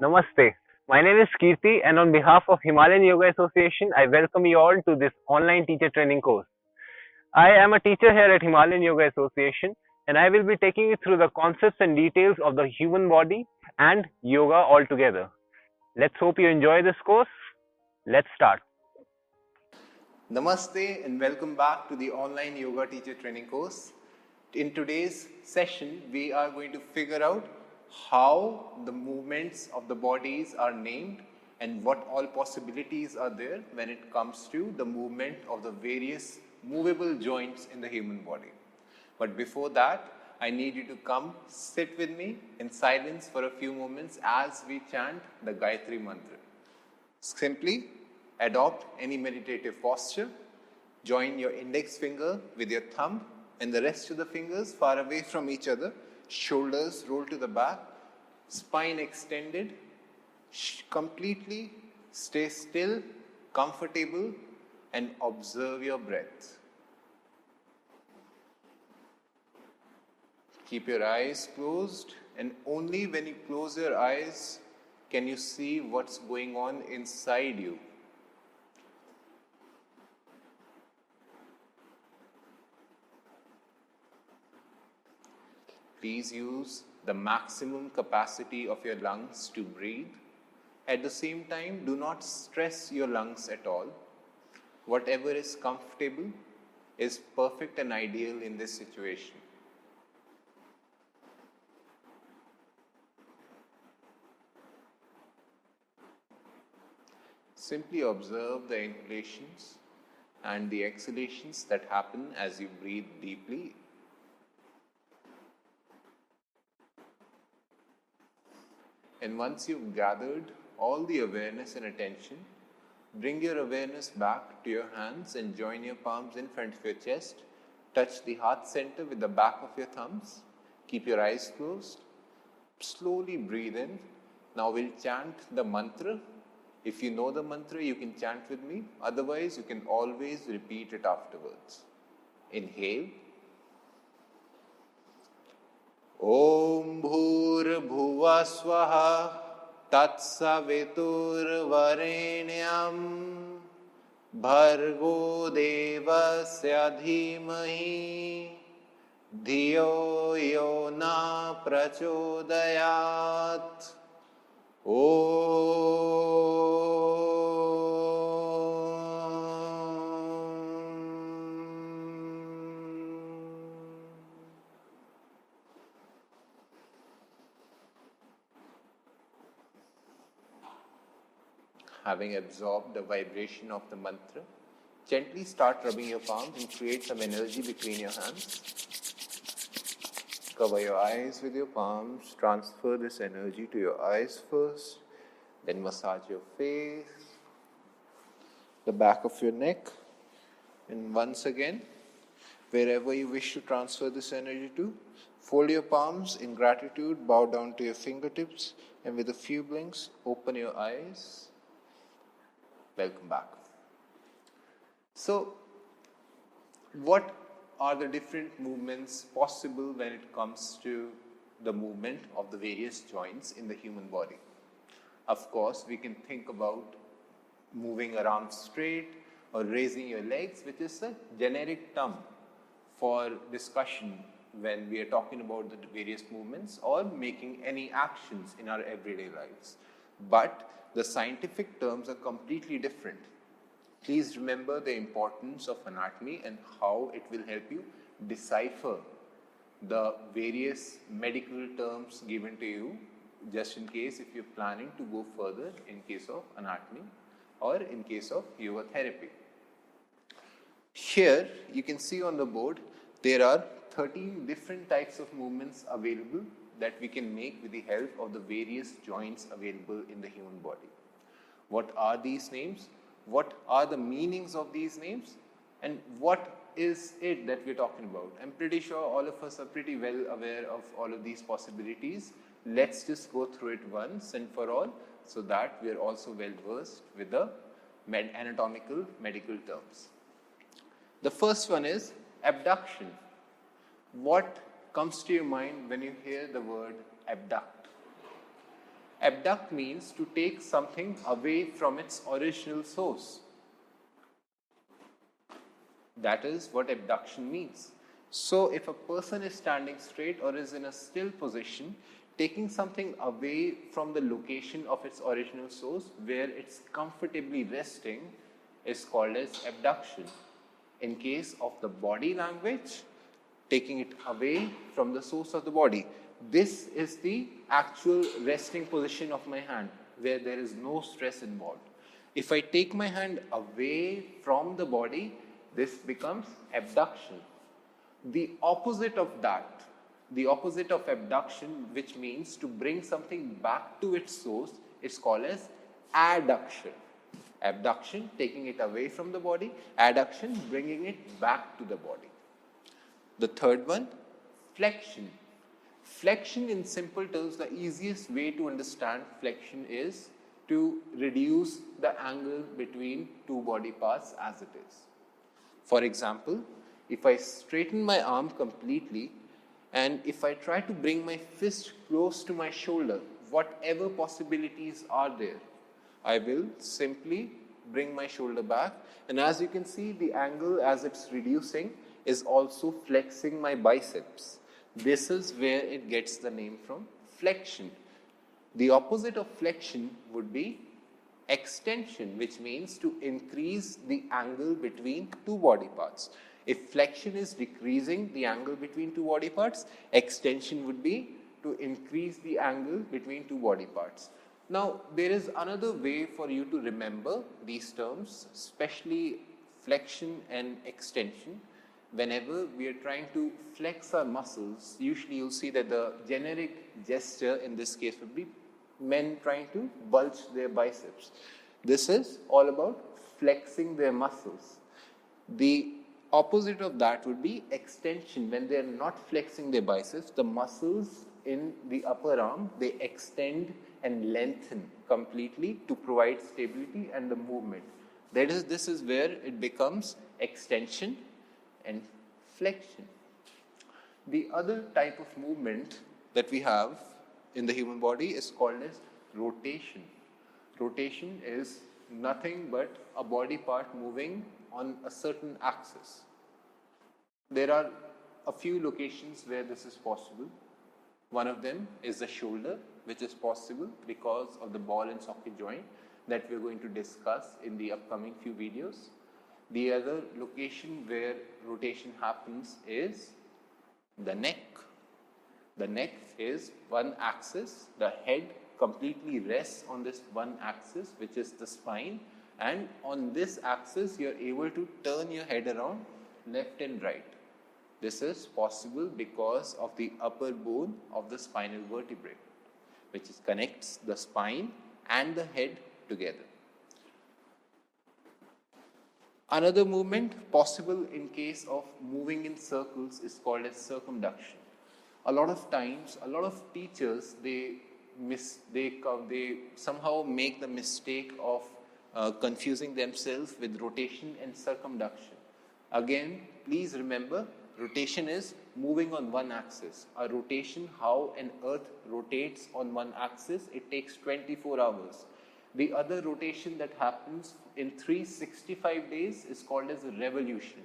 Namaste. My name is Kirti, and on behalf of Himalayan Yoga Association, I welcome you all to this online teacher training course. I am a teacher here at Himalayan Yoga Association, and I will be taking you through the concepts and details of the human body and yoga altogether. Let's hope you enjoy this course. Let's start. Namaste and welcome back to the online yoga teacher training course. In today's session, we are going to figure out how the movements of the bodies are named and what all possibilities are there when it comes to the movement of the various movable joints in the human body. But before that, I need you to come sit with me in silence for a few moments as we chant the Gayatri Mantra. Simply adopt any meditative posture. Join your index finger with your thumb and the rest of the fingers far away from each other. Shoulders roll to the back, spine extended. Completely stay still, comfortable, and observe your breath. Keep your eyes closed, and only when you close your eyes can you see what's going on inside you. Please use the maximum capacity of your lungs to breathe. At the same time, do not stress your lungs at all. Whatever is comfortable is perfect and ideal in this situation. Simply observe the inhalations and the exhalations that happen as you breathe deeply. And once you've gathered all the awareness and attention, bring your awareness back to your hands and join your palms in front of your chest. Touch the heart center with the back of your thumbs. Keep your eyes closed. Slowly breathe in. Now we'll chant the mantra. If you know the mantra, you can chant with me. Otherwise, you can always repeat it afterwards. Inhale. Om Bhurbhuva Swaha Tatsaviturvarenyam Bhargo Devasya Dhimahi Dhiyo Yo Na Prachodayat. Having absorbed the vibration of the mantra, gently start rubbing your palms and create some energy between your hands. Cover your eyes with your palms. Transfer this energy to your eyes first. Then massage your face, the back of your neck. And once again, wherever you wish to transfer this energy to, fold your palms in gratitude, bow down to your fingertips, and with a few blinks, open your eyes. Welcome back. So, what are the different movements possible when it comes to the movement of the various joints in the human body? Of course, we can think about moving your arms straight or raising your legs, which is a generic term for discussion when we are talking about the various movements or making any actions in our everyday lives. But the scientific terms are completely different. Please remember the importance of anatomy and how it will help you decipher the various medical terms given to you, just in case if you're planning to go further in case of anatomy or in case of yoga therapy. Here you can see on the board there are 13 different types of movements available that we can make with the help of the various joints available in the human body. What are these names? What are the meanings of these names? And what is it that we're talking about? I'm pretty sure all of us are pretty well aware of all of these possibilities. Let's just go through it once and for all so that we are also well versed with the anatomical medical terms. The first one is abduction. What comes to your mind when you hear the word abduct? Abduct means to take something away from its original source. That is what abduction means. So if a person is standing straight or is in a still position, taking something away from the location of its original source where it's comfortably resting is called as abduction. In case of the body language, taking it away from the source of the body. This is the actual resting position of my hand where there is no stress involved. If I take my hand away from the body, this becomes abduction. The opposite of that, the opposite of abduction, which means to bring something back to its source, is called as adduction. Abduction, taking it away from the body. Adduction, bringing it back to the body. The third one, flexion. Flexion, in simple terms, the easiest way to understand flexion is to reduce the angle between two body parts as it is. For example, if I straighten my arm completely and if I try to bring my fist close to my shoulder, whatever possibilities are there, I will simply bring my shoulder back, and as you can see, the angle as it's reducing is also flexing my biceps. This is where it gets the name from, flexion. The opposite of flexion would be extension, which means to increase the angle between two body parts. If flexion is decreasing the angle between two body parts, extension would be to increase the angle between two body parts. Now, there is another way for you to remember these terms, especially flexion and extension. Whenever we are trying to flex our muscles, usually you'll see that the generic gesture in this case would be men trying to bulge their biceps. This is all about flexing their muscles. The opposite of that would be extension. When they are not flexing their biceps, the muscles in the upper arm, they extend and lengthen completely to provide stability and the movement. This is where it becomes extension and flexion. The other type of movement that we have in the human body is called as rotation. Rotation is nothing but a body part moving on a certain axis. There are a few locations where this is possible. One of them is the shoulder, which is possible because of the ball and socket joint that we're going to discuss in the upcoming few videos. The other location where rotation happens is the neck. The neck is one axis. The head completely rests on this one axis, which is the spine. And on this axis, you're able to turn your head around left and right. This is possible because of the upper bone of the spinal vertebrae, which connects the spine and the head together. Another movement possible in case of moving in circles is called as circumduction. A lot of times, a lot of teachers, they somehow make the mistake of confusing themselves with rotation and circumduction. Again, please remember, rotation is moving on one axis. A rotation, how an earth rotates on one axis, it takes 24 hours. The other rotation that happens in 365 days is called as a revolution.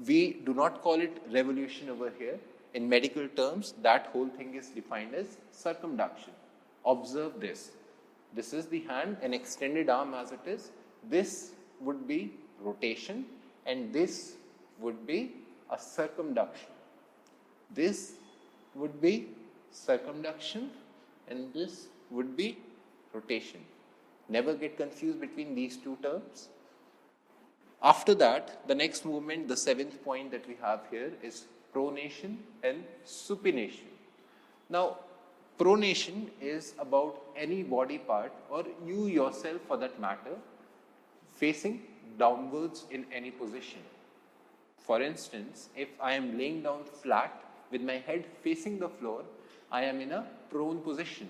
We do not call it revolution over here. In medical terms, that whole thing is defined as circumduction. Observe this. This is the hand, an extended arm as it is. This would be rotation and this would be a circumduction. This would be circumduction and this would be rotation. Never get confused between these two terms. After that, the next movement, the seventh point that we have here is pronation and supination. Now, pronation is about any body part, or you yourself for that matter, facing downwards in any position. For instance, if I am laying down flat with my head facing the floor, I am in a prone position.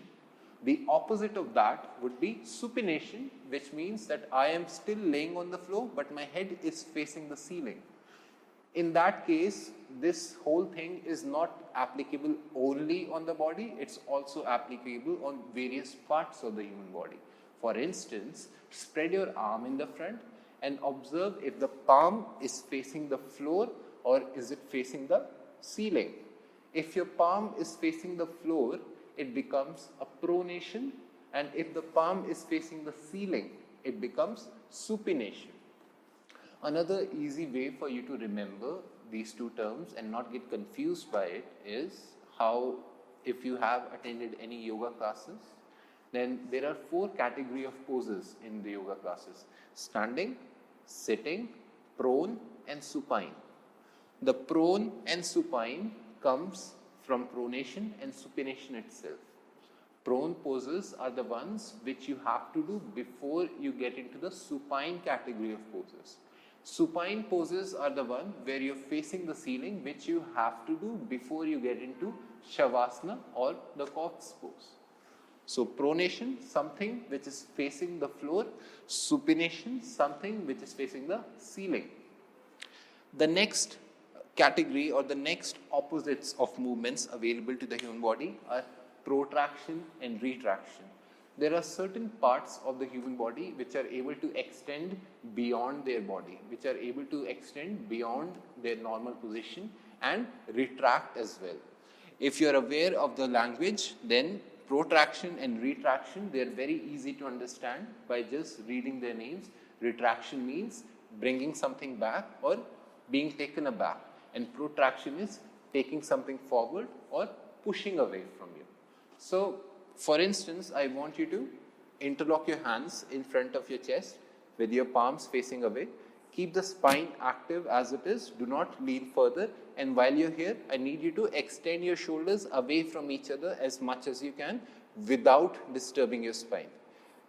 The opposite of that would be supination, which means that I am still laying on the floor, but my head is facing the ceiling. In that case, this whole thing is not applicable only on the body, it's also applicable on various parts of the human body. For instance, spread your arm in the front and observe if the palm is facing the floor or is it facing the ceiling. If your palm is facing the floor, it becomes a pronation, and if the palm is facing the ceiling, it becomes supination. Another easy way for you to remember these two terms and not get confused by it is how, if you have attended any yoga classes, then there are 4 categories of poses in the yoga classes: standing, sitting, prone and supine. The prone and supine comes from pronation and supination itself. Prone poses are the ones which you have to do before you get into the supine category of poses. Supine poses are the one where you're facing the ceiling, which you have to do before you get into Shavasana or the corpse pose. So pronation, something which is facing the floor; supination, something which is facing the ceiling. The next category or the next opposites of movements available to the human body are protraction and retraction. There are certain parts of the human body which are able to extend beyond their body, which are able to extend beyond their normal position and retract as well. If you are aware of the language, then protraction and retraction, they are very easy to understand by just reading their names. Retraction means bringing something back or being taken aback, and protraction is taking something forward or pushing away from you. So, for instance, I want you to interlock your hands in front of your chest with your palms facing away. Keep the spine active as it is. Do not lean further. And while you're here, I need you to extend your shoulders away from each other as much as you can without disturbing your spine.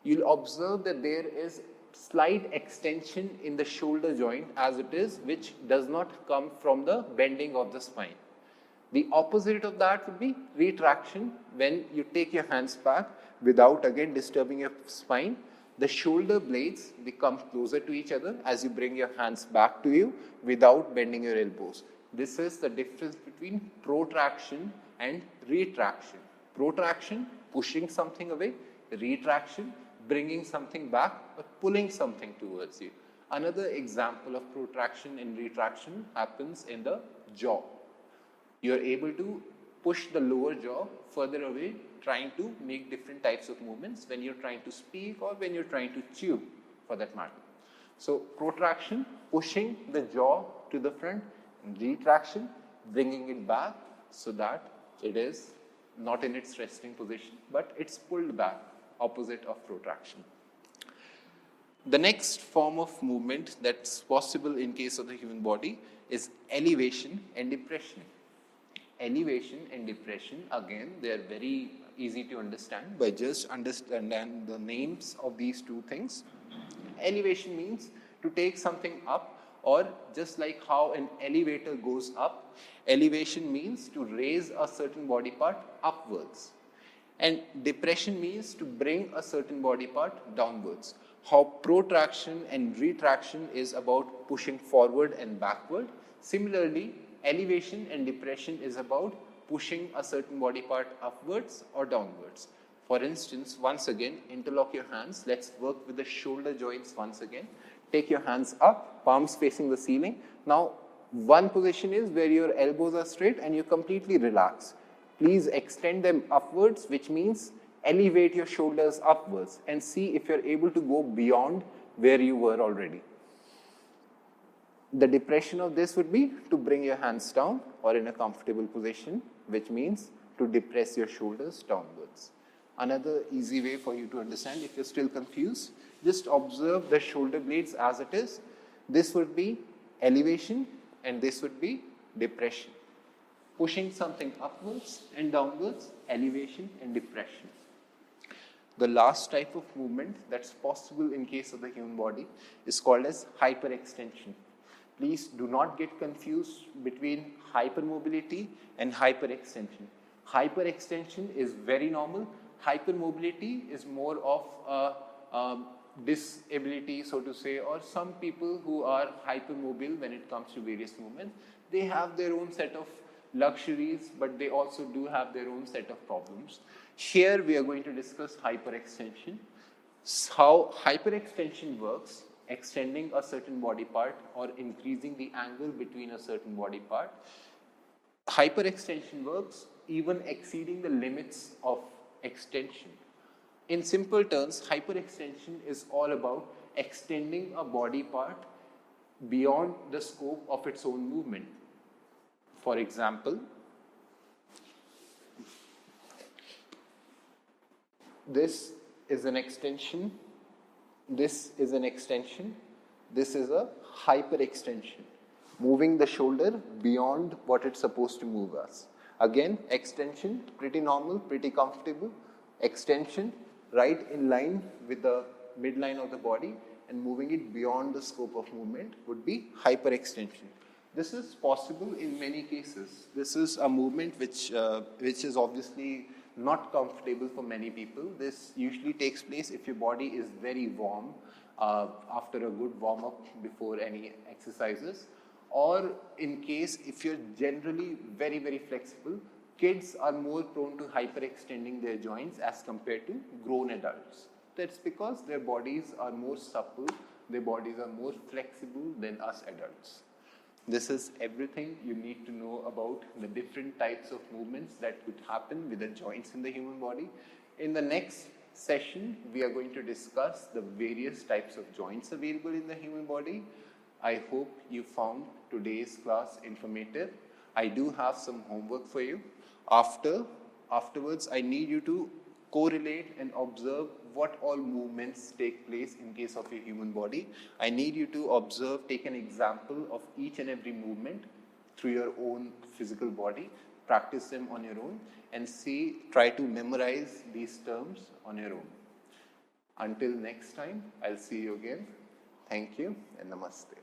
You'll observe that there is slight extension in the shoulder joint as it is, which does not come from the bending of the spine. The opposite of that would be retraction. When you take your hands back without again disturbing your spine, the shoulder blades become closer to each other as you bring your hands back to you without bending your elbows. This is the difference between protraction and retraction. Protraction, pushing something away; retraction, bringing something back or pulling something towards you. Another example of protraction and retraction happens in the jaw. You are able to push the lower jaw further away, trying to make different types of movements when you're trying to speak or when you're trying to chew, for that matter. So protraction, pushing the jaw to the front; and retraction, bringing it back so that it is not in its resting position, but it's pulled back, opposite of protraction. The next form of movement that's possible in case of the human body is elevation and depression. Elevation and depression, again, they are very easy to understand by just understanding the names of these two things. Elevation means to take something up, or just like how an elevator goes up, elevation means to raise a certain body part upwards. And depression means to bring a certain body part downwards. How protraction and retraction is about pushing forward and backward, similarly, elevation and depression is about pushing a certain body part upwards or downwards. For instance, once again, interlock your hands. Let's work with the shoulder joints once again. Take your hands up, palms facing the ceiling. Now, one position is where your elbows are straight and you completely relax. Please extend them upwards, which means elevate your shoulders upwards and see if you're able to go beyond where you were already. The depression of this would be to bring your hands down or in a comfortable position, which means to depress your shoulders downwards. Another easy way for you to understand, if you're still confused, just observe the shoulder blades as it is. This would be elevation and this would be depression. Pushing something upwards and downwards, elevation and depression. The last type of movement that's possible in case of the human body is called as hyperextension. Please do not get confused between hypermobility and hyperextension. Hyperextension is very normal. Hypermobility is more of disability, so to say, or some people who are hypermobile when it comes to various movements, they have their own set of luxuries, but they also do have their own set of problems. Here we are going to discuss hyperextension, how hyperextension works, extending a certain body part or increasing the angle between a certain body part. Hyperextension works even exceeding the limits of extension. In simple terms, hyperextension is all about extending a body part beyond the scope of its own movement. For example, this is an extension, this is an extension, this is a hyperextension, moving the shoulder beyond what it's supposed to move as. Again, extension, pretty normal, pretty comfortable. Extension, right in line with the midline of the body, and moving it beyond the scope of movement would be hyperextension. This is possible in many cases. This is a movement which is obviously not comfortable for many people. This usually takes place if your body is very warm after a good warm-up before any exercises, or in case if you're generally very, very flexible. Kids are more prone to hyperextending their joints as compared to grown adults. That's because their bodies are more supple, their bodies are more flexible than us adults. This is everything you need to know about the different types of movements that could happen with the joints in the human body. In the next session, we are going to discuss the various types of joints available in the human body. I hope you found today's class informative. I do have some homework for you. Afterwards, I need you to correlate and observe what all movements take place in case of your human body. I need you to observe, take an example of each and every movement through your own physical body, practice them on your own, and try to memorize these terms on your own. Until next time, I'll see you again. Thank you and namaste.